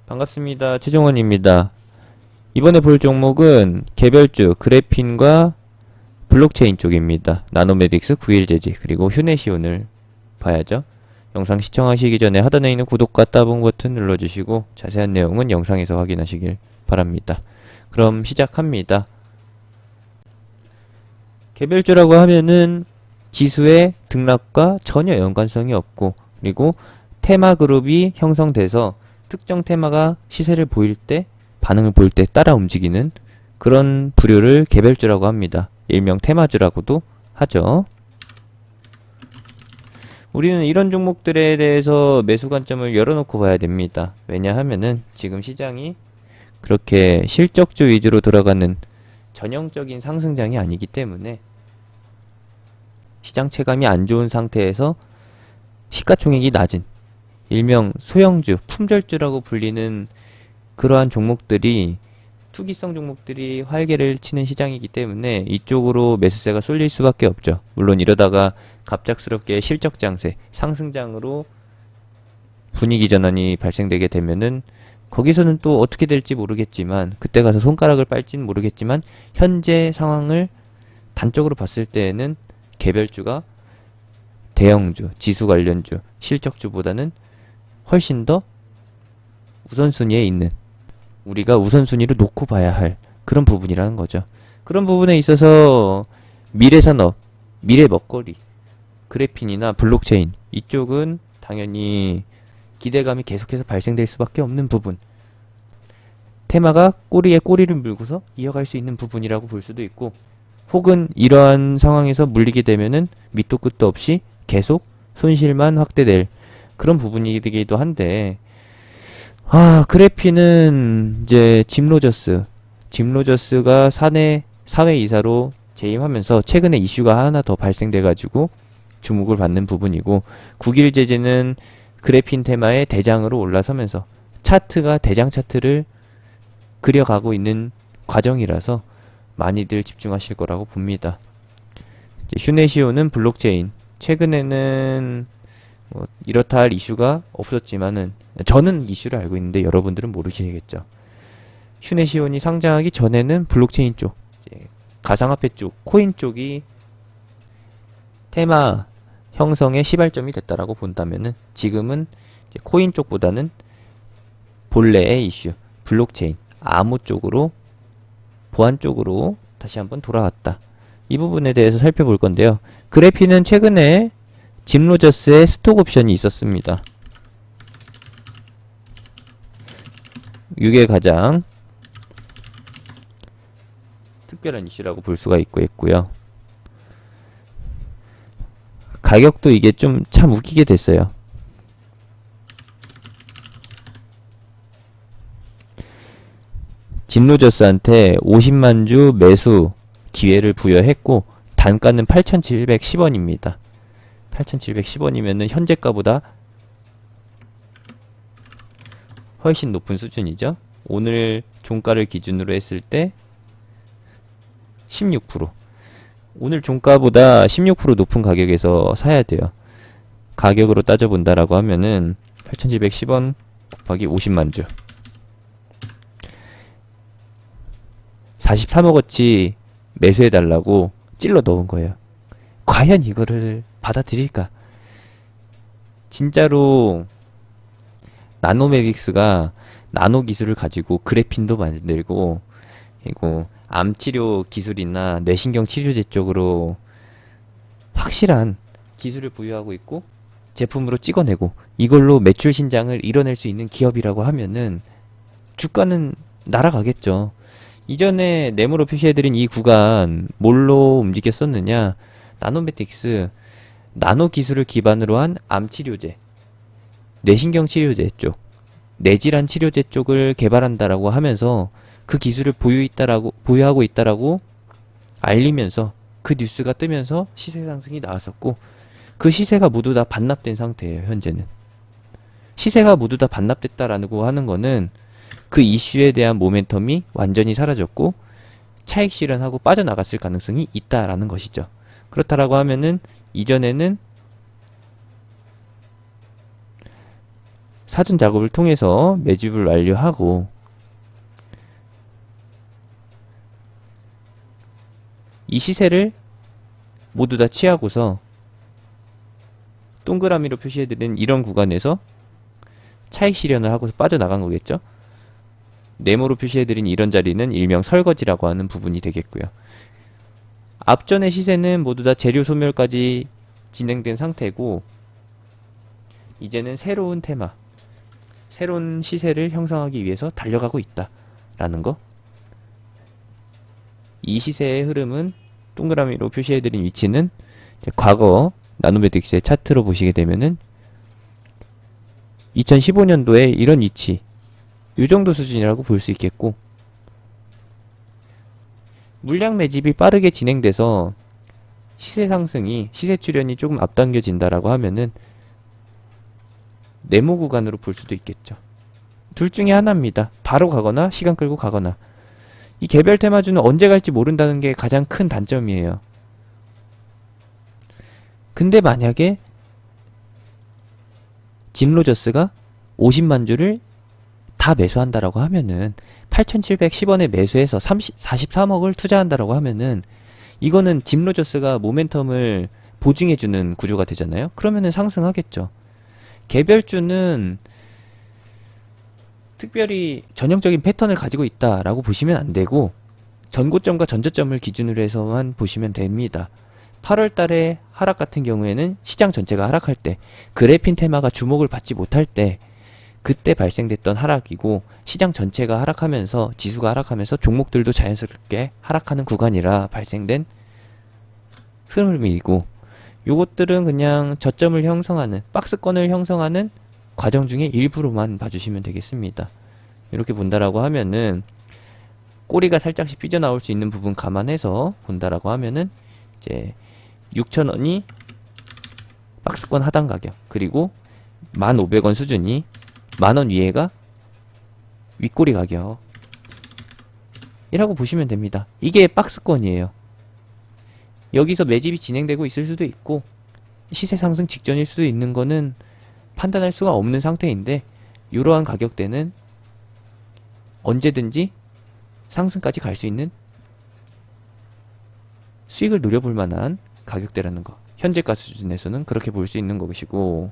반갑습니다. 최종원입니다. 이번에 볼 종목은 개별주, 그래핀과 블록체인 쪽입니다. 나노메딕스 9.1제지 그리고 휴네시온을 봐야죠. 영상 시청하시기 전에 하단에 있는 구독과 따봉 버튼 눌러주시고 자세한 내용은 영상에서 확인하시길 바랍니다. 그럼 시작합니다. 개별주라고 하면은 지수의 등락과 전혀 연관성이 없고, 그리고 테마 그룹이 형성돼서 특정 테마가 시세를 보일 때, 반응을 보일 때 따라 움직이는 그런 부류를 개별주라고 합니다. 일명 테마주라고도 하죠. 우리는 이런 종목들에 대해서 매수 관점을 열어놓고 봐야 됩니다. 왜냐하면은 지금 시장이 그렇게 실적주 위주로 돌아가는 전형적인 상승장이 아니기 때문에 시장 체감이 안 좋은 상태에서 시가총액이 낮은 일명 소형주, 품절주라고 불리는 그러한 종목들이, 투기성 종목들이 활개를 치는 시장이기 때문에 이쪽으로 매수세가 쏠릴 수밖에 없죠. 물론 이러다가 갑작스럽게 실적 장세, 상승장으로 분위기 전환이 발생되게 되면은 거기서는 또 어떻게 될지 모르겠지만, 그때 가서 손가락을 빨지는 모르겠지만, 현재 상황을 단적으로 봤을 때에는 개별주가 대형주, 지수 관련주, 실적주보다는 훨씬 더 우선순위에 있는, 우리가 우선순위를 놓고 봐야 할 그런 부분이라는 거죠. 그런 부분에 있어서 미래산업, 미래먹거리, 그래핀이나 블록체인, 이쪽은 당연히 기대감이 계속해서 발생될 수밖에 없는 부분, 테마가 꼬리에 꼬리를 물고서 이어갈 수 있는 부분이라고 볼 수도 있고, 혹은 이러한 상황에서 물리게 되면은 밑도 끝도 없이 계속 손실만 확대될 그런 부분이기도 한데, 그래핀은 이제 짐로저스가 사회이사로 재임하면서 최근에 이슈가 하나 더 발생돼가지고 주목을 받는 부분이고, 9.1제재는 그래핀 테마의 대장으로 올라서면서 차트가 대장 차트를 그려가고 있는 과정이라서 많이들 집중하실 거라고 봅니다. 휴네시오는 블록체인, 최근에는 뭐 이렇다 할 이슈가 없었지만은, 저는 이슈를 알고 있는데 여러분들은 모르시겠죠. 휴네시온이 상장하기 전에는 블록체인 쪽, 가상화폐 쪽, 코인 쪽이 테마 형성의 시발점이 됐다라고 본다면은, 지금은 코인 쪽보다는 본래의 이슈, 블록체인, 암호 쪽으로, 보안 쪽으로 다시 한번 돌아왔다. 이 부분에 대해서 살펴볼 건데요. 그래핀은 최근에 짐로저스의 스톡 옵션이 있었습니다. 이게 가장 특별한 이슈라고 볼 수가 있고요. 가격도 이게 좀 참 웃기게 됐어요. 짐로저스한테 50만 주 매수 기회를 부여했고, 단가는 8,710원입니다. 8,710원이면은 현재가보다 훨씬 높은 수준이죠. 오늘 종가를 기준으로 했을 때 16%, 오늘 종가보다 16% 높은 가격에서 사야 돼요. 가격으로 따져본다라고 하면은 8,710원 곱하기 50만 주, 43억어치 매수해달라고 찔러 넣은 거예요. 과연 이거를 받아들일까? 진짜로 나노메딕스가 나노 기술을 가지고 그래핀도 만들고, 그리고 암치료 기술이나 뇌신경 치료제 쪽으로 확실한 기술을 부여하고 있고 제품으로 찍어내고 이걸로 매출 신장을 이뤄낼 수 있는 기업이라고 하면은 주가는 날아가겠죠. 이전에 네모로 표시해드린 이 구간 뭘로 움직였었느냐? 나노메딕스, 나노 기술을 기반으로 한 암치료제, 뇌신경 치료제 쪽, 뇌질환 치료제 쪽을 개발한다라고 하면서 그 기술을 보유하고 있다라고 알리면서 그 뉴스가 뜨면서 시세 상승이 나왔었고, 그 시세가 모두 다 반납된 상태예요. 현재는 시세가 모두 다 반납됐다라고 하는 거는 그 이슈에 대한 모멘텀이 완전히 사라졌고 차익 실현하고 빠져나갔을 가능성이 있다라는 것이죠. 그렇다라고 하면은 이전에는 사전 작업을 통해서 매집을 완료하고 이 시세를 모두 다 취하고서 동그라미로 표시해드린 이런 구간에서 차익 실현을 하고서 빠져나간 거겠죠. 네모로 표시해드린 이런 자리는 일명 설거지라고 하는 부분이 되겠고요. 앞전의 시세는 모두 다 재료 소멸까지 진행된 상태고 이제는 새로운 테마, 새로운 시세를 형성하기 위해서 달려가고 있다 라는 거. 이 시세의 흐름은 동그라미로 표시해드린 위치는 과거 나노메딕스의 차트로 보시게 되면은 2015년도에 이런 위치, 이 정도 수준이라고 볼 수 있겠고, 물량 매집이 빠르게 진행돼서 시세 상승이, 시세 출현이 조금 앞당겨진다라고 하면은 네모 구간으로 볼 수도 있겠죠. 둘 중에 하나입니다. 바로 가거나 시간 끌고 가거나. 이 개별 테마주는 언제 갈지 모른다는 게 가장 큰 단점이에요. 근데 만약에 짐 로저스가 50만 주를 다 매수한다라고 하면은 8,710원에 매수해서 43억을 투자한다라고 하면은 이거는 짐 로저스가 모멘텀을 보증해주는 구조가 되잖아요. 그러면은 상승하겠죠. 개별주는 특별히 전형적인 패턴을 가지고 있다라고 보시면 안 되고 전고점과 전저점을 기준으로 해서만 보시면 됩니다. 8월 달에 하락 같은 경우에는 시장 전체가 하락할 때, 그래핀 테마가 주목을 받지 못할 때, 그때 발생됐던 하락이고, 시장 전체가 하락하면서, 지수가 하락하면서 종목들도 자연스럽게 하락하는 구간이라 발생된 흐름이고, 요것들은 그냥 저점을 형성하는, 박스권을 형성하는 과정 중에 일부로만 봐주시면 되겠습니다. 이렇게 본다라고 하면은 꼬리가 살짝씩 삐져나올 수 있는 부분 감안해서 본다라고 하면은 이제 6,000원이 박스권 하단 가격, 그리고 1,500원 수준이 만원 위에가 윗꼬리 가격 이라고 보시면 됩니다. 이게 박스권이에요. 여기서 매집이 진행되고 있을 수도 있고 시세 상승 직전일 수도 있는 거는 판단할 수가 없는 상태인데, 이러한 가격대는 언제든지 상승까지 갈 수 있는 수익을 노려볼 만한 가격대라는 거. 현재가 수준에서는 그렇게 볼 수 있는 것이고,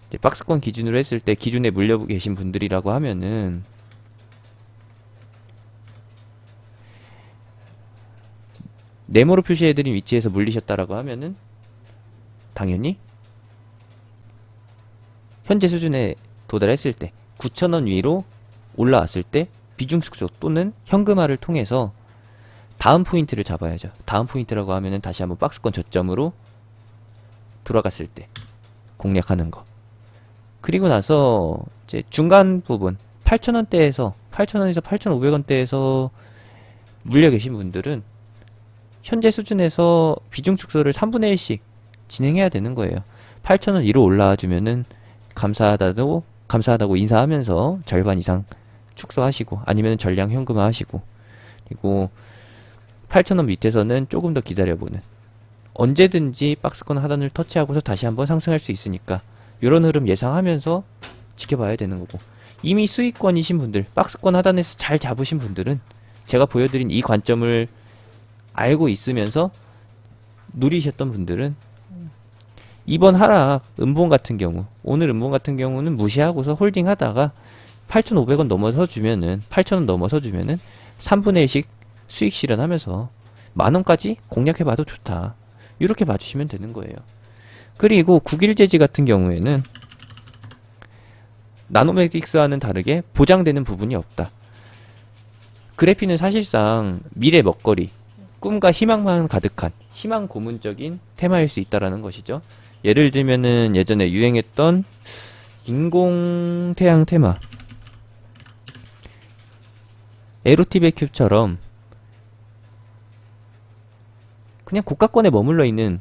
이제 박스권 기준으로 했을 때 기준에 물려 계신 분들이라고 하면은 네모로 표시해드린 위치에서 물리셨다라고 하면은 당연히 현재 수준에 도달했을 때 9,000원 위로 올라왔을 때 비중 축소 또는 현금화를 통해서 다음 포인트를 잡아야죠. 다음 포인트라고 하면은 다시 한번 박스권 저점으로 돌아갔을 때 공략하는 거. 그리고 나서 이제 중간 부분 8,000원대에서 8,000원에서 8,500원대에서 물려 계신 분들은 현재 수준에서 비중 축소를 3분의 1씩 진행해야 되는 거예요. 8,000원 위로 올라와 주면은 감사하다고 인사하면서 절반 이상 축소하시고, 아니면 전량 현금화 하시고, 그리고 8,000원 밑에서는 조금 더 기다려보는, 언제든지 박스권 하단을 터치하고서 다시 한번 상승할 수 있으니까 이런 흐름 예상하면서 지켜봐야 되는 거고, 이미 수익권이신 분들, 박스권 하단에서 잘 잡으신 분들은 제가 보여드린 이 관점을 알고 있으면서 누리셨던 분들은 이번 하락 음봉 같은 경우, 오늘 음봉 같은 경우는 무시하고서 홀딩 하다가 8,500원 넘어서 주면은, 8,000원 넘어서 주면은 3분의 1씩 수익 실현하면서 만원까지 공략해봐도 좋다, 이렇게 봐주시면 되는 거예요. 그리고 9일제지 같은 경우에는 나노맥틱스와는 다르게 보장되는 부분이 없다. 그래피는 사실상 미래 먹거리, 꿈과 희망만 가득한 희망 고문적인 테마일 수 있다라는 것이죠. 예를 들면은 예전에 유행했던 인공태양 테마, 에로티베 큐브처럼 그냥 고가권에 머물러 있는,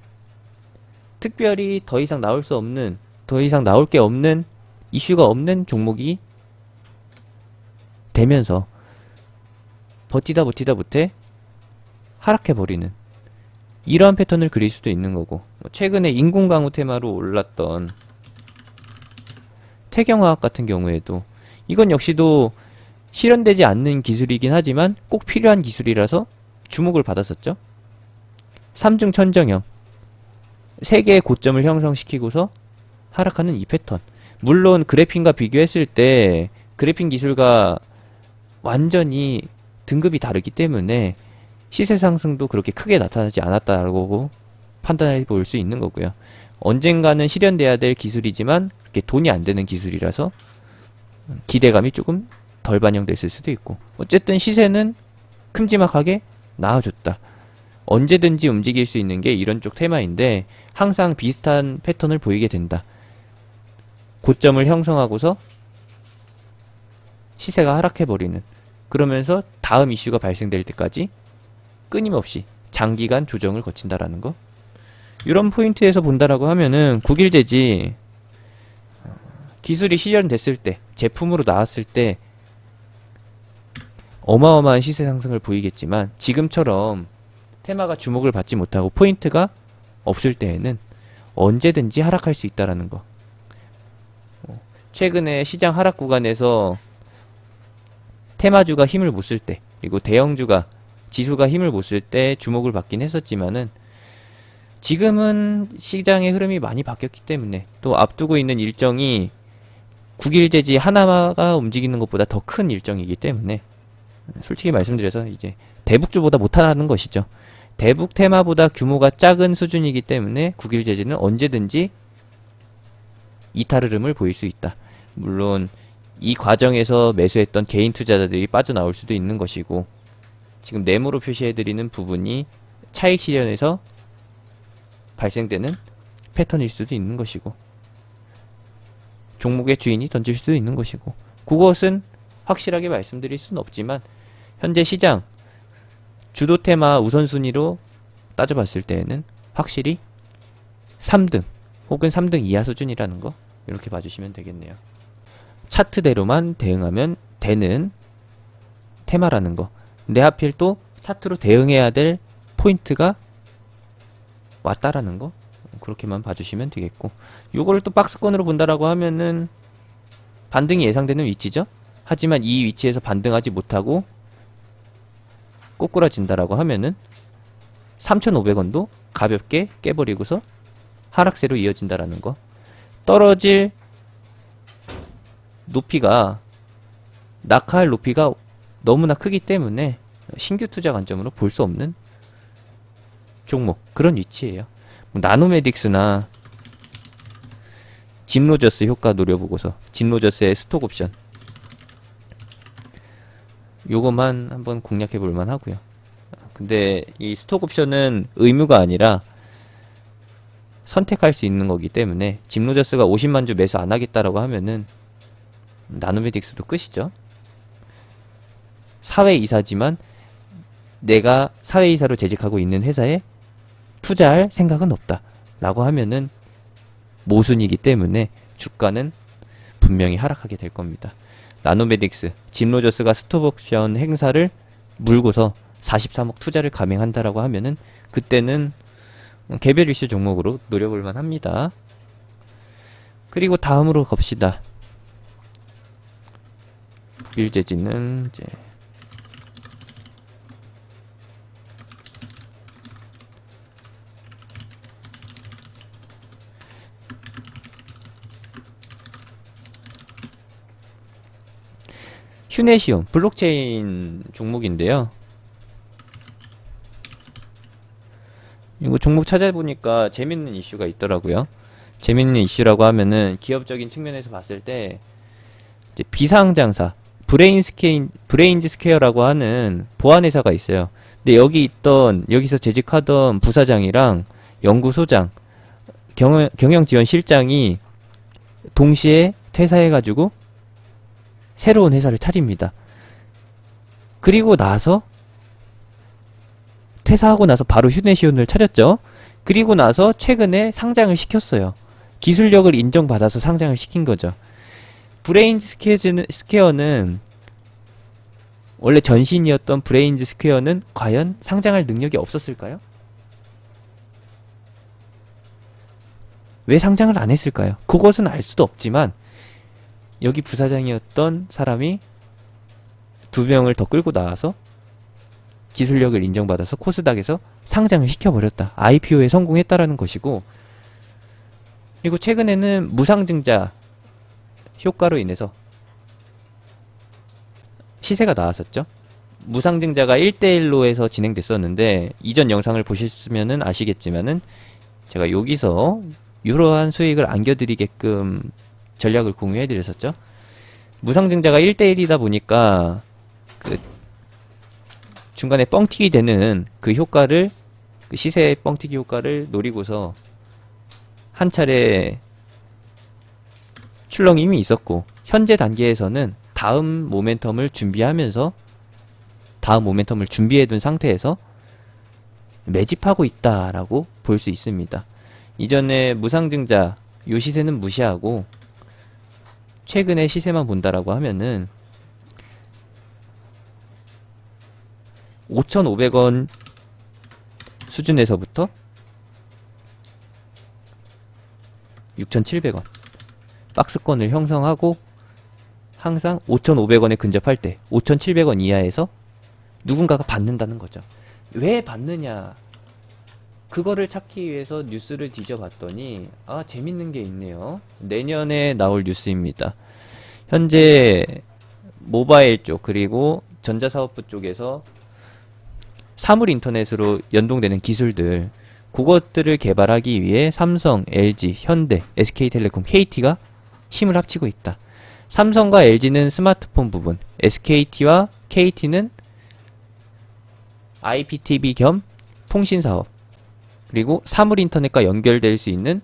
특별히 더 이상 나올 수 없는, 더 이상 나올 게 없는, 이슈가 없는 종목이 되면서 버티다 못해 하락해버리는 이러한 패턴을 그릴 수도 있는 거고, 최근에 인공강우 테마로 올랐던 태경화학 같은 경우에도 이건 역시도 실현되지 않는 기술이긴 하지만 꼭 필요한 기술이라서 주목을 받았었죠. 삼중 천정형, 세 개의 고점을 형성시키고서 하락하는 이 패턴. 물론 그래핀과 비교했을 때 그래핀 기술과 완전히 등급이 다르기 때문에 시세 상승도 그렇게 크게 나타나지 않았다고 판단해 볼 수 있는 거고요. 언젠가는 실현돼야 될 기술이지만 그렇게 돈이 안 되는 기술이라서 기대감이 조금 덜 반영됐을 수도 있고, 어쨌든 시세는 큼지막하게 나아졌다. 언제든지 움직일 수 있는 게 이런 쪽 테마인데 항상 비슷한 패턴을 보이게 된다. 고점을 형성하고서 시세가 하락해버리는, 그러면서 다음 이슈가 발생될 때까지 끊임없이 장기간 조정을 거친다라는 거. 이런 포인트에서 본다라고 하면은 국일제지 기술이 실현됐을 때, 제품으로 나왔을 때 어마어마한 시세 상승을 보이겠지만 지금처럼 테마가 주목을 받지 못하고 포인트가 없을 때에는 언제든지 하락할 수 있다라는 거. 최근에 시장 하락 구간에서 테마주가 힘을 못 쓸 때, 그리고 대형주가, 지수가 힘을 못 쓸 때 주목을 받긴 했었지만은 지금은 시장의 흐름이 많이 바뀌었기 때문에, 또 앞두고 있는 일정이 국일제지 하나가 움직이는 것보다 더 큰 일정이기 때문에 솔직히 말씀드려서 이제 대북주보다 못하는 것이죠. 대북 테마보다 규모가 작은 수준이기 때문에 국일제지는 언제든지 이탈 흐름을 보일 수 있다. 물론 이 과정에서 매수했던 개인 투자자들이 빠져나올 수도 있는 것이고, 지금 네모로 표시해드리는 부분이 차익 실현에서 발생되는 패턴일 수도 있는 것이고, 종목의 주인이 던질 수도 있는 것이고, 그것은 확실하게 말씀드릴 수는 없지만 현재 시장 주도 테마 우선순위로 따져봤을 때에는 확실히 3등 혹은 3등 이하 수준이라는 거, 이렇게 봐주시면 되겠네요. 차트대로만 대응하면 되는 테마라는 거. 근데 하필 또 차트로 대응해야 될 포인트가 왔다라는 거, 그렇게만 봐주시면 되겠고, 요거를 또 박스권으로 본다라고 하면은 반등이 예상되는 위치죠. 하지만 이 위치에서 반등하지 못하고 꼬꾸라진다라고 하면은 3,500원도 가볍게 깨버리고서 하락세로 이어진다라는 거. 떨어질 높이가, 낙하할 높이가 너무나 크기 때문에 신규 투자 관점으로 볼 수 없는 종목, 그런 위치예요. 나노메딕스나 짐로저스 효과 노려보고서 짐로저스의 스톡 옵션, 요거만 한번 공략해 볼만 하고요. 근데 이 스톡 옵션은 의무가 아니라 선택할 수 있는 거기 때문에 짐로저스가 50만 주 매수 안 하겠다라고 하면은 나노메딕스도 끝이죠. 사회이사지만 내가 사회이사로 재직하고 있는 회사에 투자할 생각은 없다 라고 하면은 모순이기 때문에 주가는 분명히 하락하게 될 겁니다. 나노메딕스, 짐로저스가 스톡옵션 행사를 물고서 43억 투자를 감행한다라고 하면은 그때는 개별 이슈 종목으로 노려볼만 합니다. 그리고 다음으로 갑시다. 국일제지는 이제 휴네시온 블록체인 종목인데요. 이거 종목 찾아보니까 재밌는 이슈가 있더라고요. 재밌는 이슈라고 하면은 기업적인 측면에서 봤을 때 이제 비상장사 브레인즈 스퀘어라고 하는 보안회사가 있어요. 근데 여기서 재직하던 부사장이랑 연구소장, 경영지원실장이 동시에 퇴사해가지고 새로운 회사를 차립니다. 그리고 나서 퇴사하고 나서 바로 휴네시온을 차렸죠. 그리고 나서 최근에 상장을 시켰어요. 기술력을 인정받아서 상장을 시킨 거죠. 브레인즈 스퀘어는 원래 전신이었던 브레인즈 스퀘어는 과연 상장할 능력이 없었을까요? 왜 상장을 안 했을까요? 그것은 알 수도 없지만 여기 부사장이었던 사람이 2명을 더 끌고 나와서 기술력을 인정받아서 코스닥에서 상장을 시켜버렸다. IPO에 성공했다라는 것이고, 그리고 최근에는 무상증자 효과로 인해서 시세가 나왔었죠. 무상증자가 1대1로 해서 진행됐었는데, 이전 영상을 보셨으면 아시겠지만은 제가 여기서 이러한 수익을 안겨드리게끔 전략을 공유해드렸었죠. 무상증자가 1대1이다 보니까 그 중간에 뻥튀기 되는 그 효과를, 그 시세 뻥튀기 효과를 노리고서 한 차례 출렁이 이미 있었고, 현재 단계에서는 다음 모멘텀을 준비해둔 상태에서 매집하고 있다라고 볼 수 있습니다. 이전에 무상증자 요 시세는 무시하고 최근의 시세만 본다라고 하면은 5,500원 수준에서부터 6,700원 박스권을 형성하고 항상 5,500원에 근접할 때 5,700원 이하에서 누군가가 받는다는 거죠. 왜 받느냐, 그거를 찾기 위해서 뉴스를 뒤져봤더니 재밌는 게 있네요. 내년에 나올 뉴스입니다. 현재 모바일 쪽 그리고 전자사업부 쪽에서 사물 인터넷으로 연동되는 기술들, 그것들을 개발하기 위해 삼성, LG, 현대, SK텔레콤, KT가 힘을 합치고 있다. 삼성과 LG는 스마트폰 부분, SKT와 KT는 IPTV 겸 통신사업, 그리고 사물 인터넷과 연결될 수 있는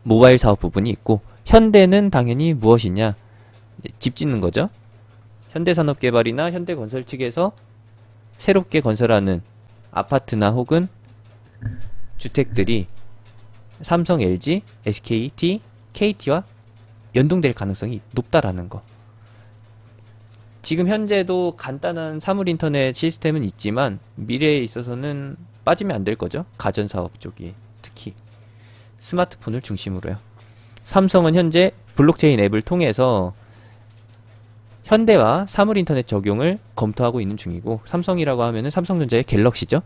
모바일 사업 부분이 있고, 현대는 당연히 무엇이냐, 집 짓는 거죠. 현대산업개발이나 현대건설 측에서 새롭게 건설하는 아파트나 혹은 주택들이 삼성, LG, SKT, KT와 연동될 가능성이 높다라는 거. 지금 현재도 간단한 사물 인터넷 시스템은 있지만 미래에 있어서는 빠지면 안 될 거죠. 가전사업 쪽이 특히 스마트폰을 중심으로요. 삼성은 현재 블록체인 앱을 통해서 현대와 사물 인터넷 적용을 검토하고 있는 중이고, 삼성이라고 하면은 삼성전자의 갤럭시죠.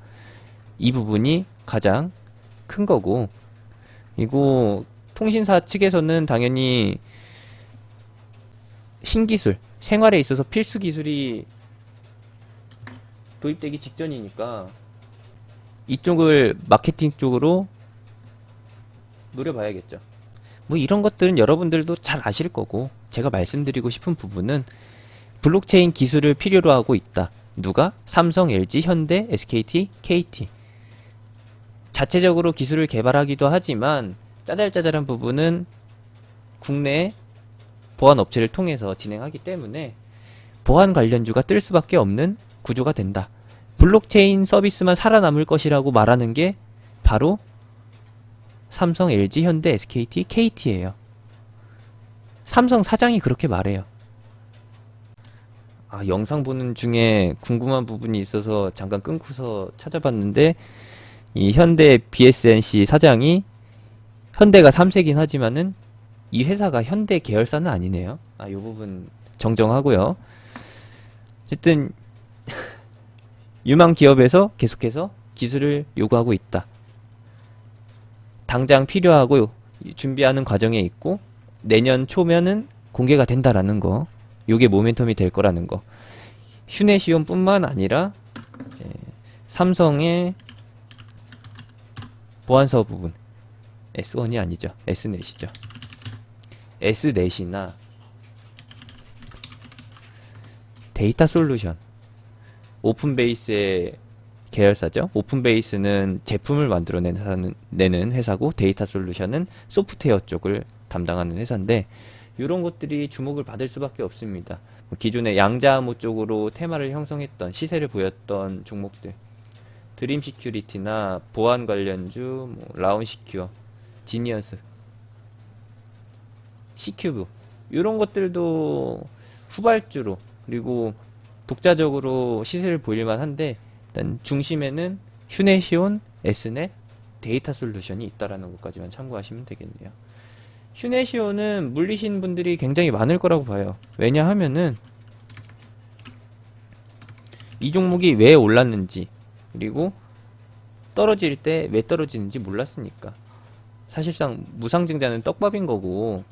이 부분이 가장 큰 거고, 그리고 통신사 측에서는 당연히 신기술, 생활에 있어서 필수 기술이 도입되기 직전이니까 이쪽을 마케팅 쪽으로 노려봐야겠죠. 뭐 이런 것들은 여러분들도 잘 아실 거고, 제가 말씀드리고 싶은 부분은 블록체인 기술을 필요로 하고 있다. 누가? 삼성, LG, 현대, SKT, KT. 자체적으로 기술을 개발하기도 하지만 짜잘짜잘한 부분은 국내 보안 업체를 통해서 진행하기 때문에 보안 관련주가 뜰 수밖에 없는 구조가 된다. 블록체인 서비스만 살아남을 것이라고 말하는 게 바로 삼성, LG, 현대, SKT, KT예요. 삼성 사장이 그렇게 말해요. 영상 보는 중에 궁금한 부분이 있어서 잠깐 끊고서 찾아봤는데, 이 현대 BSNC 사장이 현대가 3세긴 하지만은 이 회사가 현대 계열사는 아니네요. 이 부분 정정하고요. 어쨌든 유망 기업에서 계속해서 기술을 요구하고 있다. 당장 필요하고 준비하는 과정에 있고 내년 초면은 공개가 된다라는 거, 요게 모멘텀이 될 거라는 거. 휴네시온 뿐만 아니라 삼성의 보안사업 부분, S1이 아니죠, S넷이죠. S넷이나 데이터 솔루션, 오픈베이스의 계열사죠. 오픈베이스는 제품을 만들어내는 회사고, 데이터 솔루션은 소프트웨어 쪽을 담당하는 회사인데, 이런 것들이 주목을 받을 수밖에 없습니다. 기존의 양자암호 쪽으로 테마를 형성했던, 시세를 보였던 종목들, 드림 시큐리티나 보안 관련주, 라운 시큐어, 지니어스, C큐브, 이런 것들도 후발주로 그리고 독자적으로 시세를 보일만 한데, 일단 중심에는 휴네시온, S넷, 데이터 솔루션이 있다라는 것까지만 참고하시면 되겠네요. 휴네시오는 물리신 분들이 굉장히 많을 거라고 봐요. 왜냐하면은 이 종목이 왜 올랐는지, 그리고 떨어질 때 왜 떨어지는지 몰랐으니까. 사실상 무상증자는 떡밥인 거고,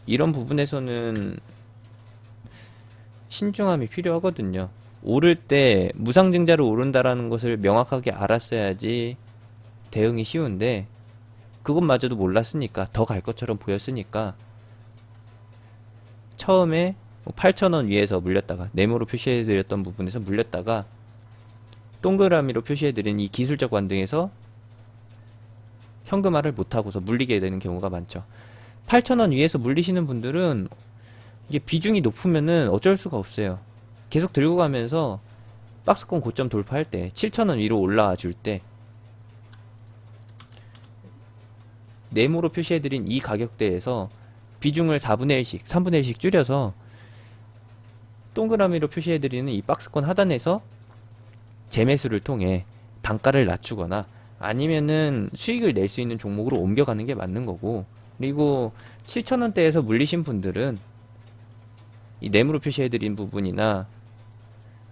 이런 부분에서는 신중함이 필요하거든요. 오를 때 무상증자로 오른다라는 것을 명확하게 알았어야지 대응이 쉬운데, 그것마저도 몰랐으니까, 더 갈 것처럼 보였으니까 처음에 8,000원 위에서 물렸다가, 네모로 표시해드렸던 부분에서 물렸다가 동그라미로 표시해드린 이 기술적 반등에서 현금화를 못하고서 물리게 되는 경우가 많죠. 8,000원 위에서 물리시는 분들은 이게 비중이 높으면은 어쩔 수가 없어요. 계속 들고 가면서 박스권 고점 돌파할 때 7,000원 위로 올라와 줄 때 네모로 표시해드린 이 가격대에서 비중을 4분의 1씩, 3분의 1씩 줄여서 동그라미로 표시해드리는 이 박스권 하단에서 재매수를 통해 단가를 낮추거나 아니면은 수익을 낼 수 있는 종목으로 옮겨가는 게 맞는 거고, 그리고 7,000원대에서 물리신 분들은 이 네모로 표시해드린 부분이나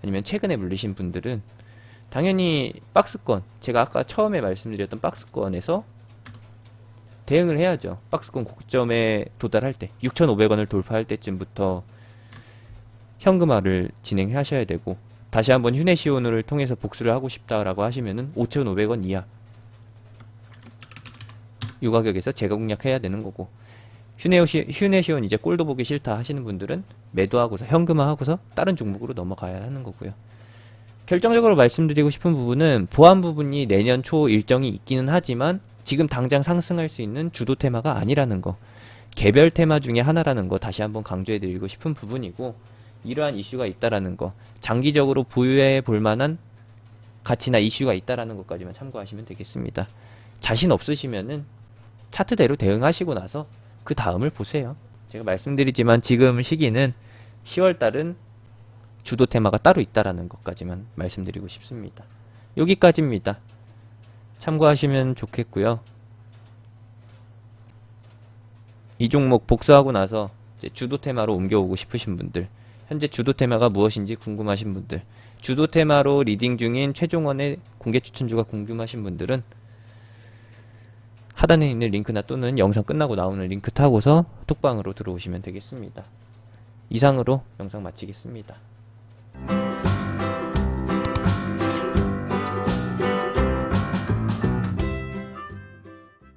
아니면 최근에 물리신 분들은 당연히 박스권, 제가 아까 처음에 말씀드렸던 박스권에서 대응을 해야죠. 박스권 고점에 도달할 때 6,500원을 돌파할 때쯤부터 현금화를 진행하셔야 되고, 다시 한번 휴네시온을 통해서 복수를 하고 싶다라고 하시면은 5,500원 이하 이 가격에서 재공략해야 되는 거고, 휴네시온 이제 꼴도 보기 싫다 하시는 분들은 매도하고서 현금화하고서 다른 종목으로 넘어가야 하는 거고요. 결정적으로 말씀드리고 싶은 부분은 보안 부분이 내년 초 일정이 있기는 하지만 지금 당장 상승할 수 있는 주도 테마가 아니라는 거, 개별 테마 중에 하나라는 거 다시 한번 강조해 드리고 싶은 부분이고, 이러한 이슈가 있다라는 거, 장기적으로 보유해 볼 만한 가치나 이슈가 있다라는 것까지만 참고하시면 되겠습니다. 자신 없으시면은 차트대로 대응하시고 나서 그 다음을 보세요. 제가 말씀드리지만 지금 시기는 10월달은 주도 테마가 따로 있다라는 것까지만 말씀드리고 싶습니다. 여기까지입니다. 참고하시면 좋겠고요. 이 종목 복수하고 나서 이제 주도 테마로 옮겨오고 싶으신 분들, 현재 주도 테마가 무엇인지 궁금하신 분들, 주도 테마로 리딩 중인 최종원의 공개 추천주가 궁금하신 분들은 하단에 있는 링크나 또는 영상 끝나고 나오는 링크 타고서 톡방으로 들어오시면 되겠습니다. 이상으로 영상 마치겠습니다.